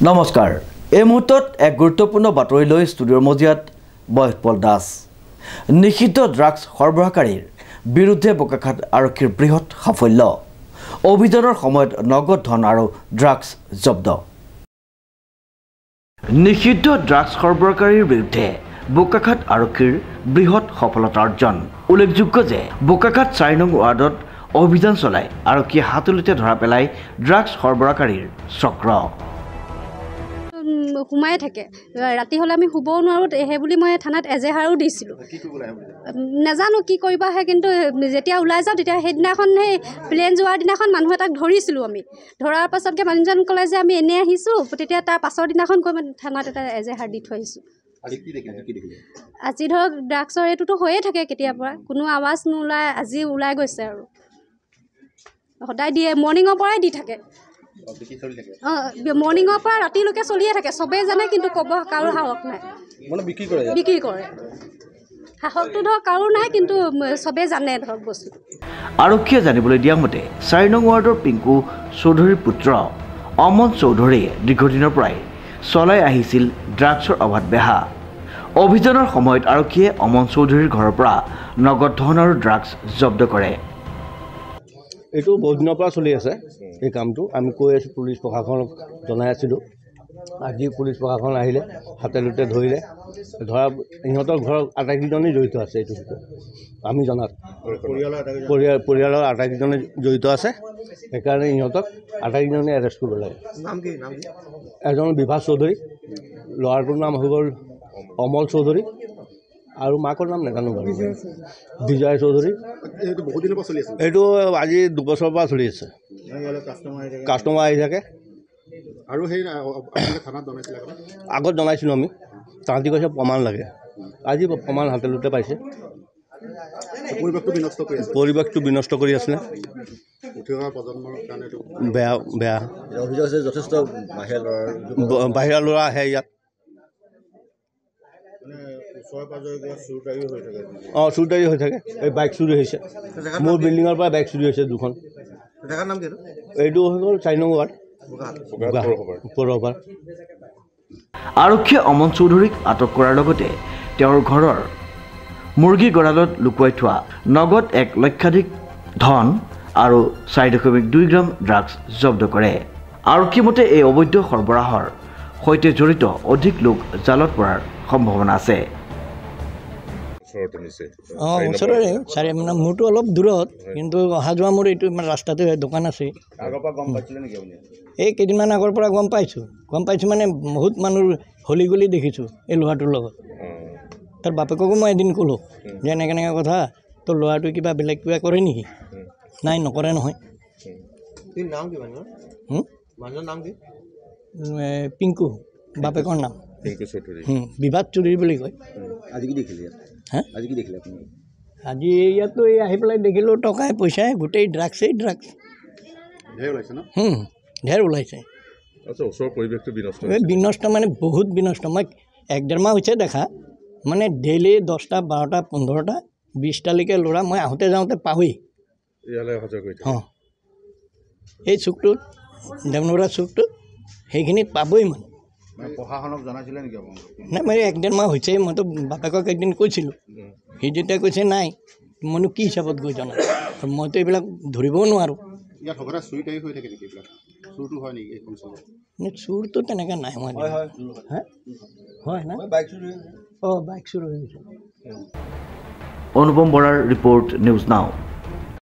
নমস্কাৰ এই মুহূৰ্তত এক গুৰুত্বপূৰ্ণ বাতৰি লৈ ষ্টুডিঅ'ৰ মজিয়াত বয়সপল দাস নিষিদ্ধ ড্ৰাগছ সৰবৰাহকাৰীৰ বিৰুদ্ধে বোকাখাত আৰক্ষীৰ বৃহৎ সাফল্য অভিযানৰ সময়ত নগদ ধন আৰু ড্ৰাগছ জব্দ নিষিদ্ধ ড্ৰাগছ সৰবৰাহকাৰীৰ বিৰুদ্ধে বোকাখাত আৰক্ষীৰ বৃহৎ সফলতা অৰ্জন উল্লেখযোগ্য যে বোকাখাত ৪ নং ৱাৰ্ডত অভিযান চলাই আৰক্ষীয়ে হাতলিতে ধৰা পেলাই ড্ৰাগছ সৰবৰাহকাৰীৰ চক্ৰ সোমাই থাকে ৰাতি হলে আমি শুবও নোৱাৰো সেই বুলি মই থানাত এজেহাৰো দিছিলো নাজানো কি কৰিবা হে কিন্তু যেতিয়া ওলাই যাও তেতিয়া সেইদিনাখন সেই প্লেন যোৱাৰ দিনাখন মানুহ এটাক ধৰিছিলো আমি ধৰাৰ পাছতকে মানুহজন ক'লে যে আমি এনে আহিছো তেতিয়া তাৰ পাছৰ দিনাখন কৈ থানাত এটা এজেহাৰ দি থৈ আহিছো আজি ধৰক ড্ৰাগছৰ এইটোতো হৈয়ে থাকে কেতিয়াবা কোনো আৱাজ নোলায় আজি ওলাই গৈছে আৰু সদায় দিয়ে মৰ্নিঙৰ পৰাই দি থাকে মৰ্নিঙৰ পৰা ৰাতিলৈকে চলিয়ে থাকে চবেই জানে কিন্তু ক'ব কাৰো সাহস নাই বিক্ৰী কৰে সাহসটো ধৰক কাৰো নাই কিন্তু চবেই জানে ধৰক বস্তু আৰক্ষীয়ে জানিবলৈ দিয়া মতে ৪ নং ৱাৰ্ডৰ পিংকু চৌধুৰীৰ পুত্ৰ অমন চৌধুৰীয়ে দীৰ্ঘদিনৰ পৰাই চলাই আহিছিল ড্ৰাগছৰ অভাৱ বেহা অভিযানৰ সময়ত আৰক্ষীয়ে অমন চৌধুৰীৰ ঘৰৰ পৰা নগদ ধন আৰু ড্ৰাগছ জব্দ কৰে এইটো বহুত দিনৰ পৰা চলি আছে এই কামটো আমি কৈ আছোঁ পুলিচ প্ৰশাসনক জনাই আছিলোঁ আজি পুলিচ প্ৰশাসন আহিলে হাতে লুতে ধৰিলে ধৰা ইহঁতৰ ঘৰৰ আটাইকেইজনেই জড়িত আছে এইটো আমি জনাত পৰিয়ালৰ আটাইকেইজনে জড়িত আছে সেইকাৰণে ইহঁতক আটাইকেইজনে এৰেষ্ট কৰিব লাগে এজন বিভাস চৌধুৰী ল'ৰাটোৰ নাম হৈ গ'ল অমল চৌধুৰী আৰু মাকৰ নাম নাজানো বাৰু বিজয় চৌধুৰী এইটো আজি 2 বছৰৰ পৰা চলি আছে কাষ্টমাৰ আহি থাকে আৰু সেই আগত জনাইছিলোঁ আমি তাহাঁতি কৈছে প্ৰমাণ লাগে আজি প্ৰমাণ হাতে লুতে পাইছে পৰিৱেশটো বিনষ্ট কৰি আছিলে বেয়া বেয়া অভিযোগ আছে যথেষ্ট বাহিৰা ল'ৰা আহে ইয়াত চুৰটাৰী হৈ থাকে এই বাইক চুৰি হৈছে মোৰ বিল্ডিঙৰ পৰা বাইক চুৰি হৈছে 2খন এইটো হৈ গ'ল ৪ নং ৱাৰ্ড পৌৰসভাৰ আৰক্ষীয়ে অমন চৌধুৰীক আটক কৰাৰ লগতে তেওঁৰ ঘৰৰ মুৰ্গী গঁৰালত লুকুৱাই থোৱা নগদ 1 লক্ষাধিক ধন আৰু 4.2 গ্ৰাম ড্ৰাগছ জব্দ কৰে আৰক্ষী মতে এই অবৈধ সৰবৰাহৰ সৈতে জড়িত অধিক লোক জালত পৰাৰ সম্ভাৱনা আছে ওচৰৰে চাৰি মানে মোৰতো অলপ দূৰত কিন্তু অহা যোৱা মোৰ এইটো মানে ৰাস্তাতে দোকান আছে এই কেইদিনমান আগৰ পৰা গম পাইছোঁ মানে বহুত মানুহ হলি গলি দেখিছোঁ এই ল'ৰাটোৰ লগত তাৰ বাপেককো মই এদিন ক'লোঁ যে এনেকৈ কথা তোৰ ল'ৰাটোৱে কিবা বেলেগ কিবা কৰে নেকি নাই নকৰে নহয় পিংকু বাপেকৰ নাম বিভাস চৌধুৰী বুলি কয় আজি কি দেখিলে হা আজি কি দেখিলে আপুনি আজি ইয়াতো এই আহি পেলাই দেখিলোঁ টকাই পইচাই গোটেই ড্ৰাগছেই ড্ৰাগছ ঢেৰ ওলাইছে বিনষ্ট মানে বহুত বিনষ্ট মই 1.5 মাহ হৈছে দেখা মানে ডেইলি 10টা 12টা 15টা 20টালৈকে ল'ৰা মই আহোঁতে যাওঁতে পাহৰি অঁ এই চুকটোত দেৱনগৰা চুকটোত সেইখিনিত পাবই মানে প্ৰশাসনক জনাইছিলে নেকি আপুনি নাই মই 1.5 মাহ হৈছে মইতো বাপেকক একদিন কৈছিলোঁ সি যেতিয়া কৈছে নাই মইনো কি হিচাপত গৈ জনা মইতো এইবিলাক ধৰিবও নোৱাৰোঁ চুৰটো তেনেকৈ নাই মই হয় না বাইক চুৰ হৈ গৈছে অনুপম বৰাৰ ৰিপৰ্ট নিউজ নাও।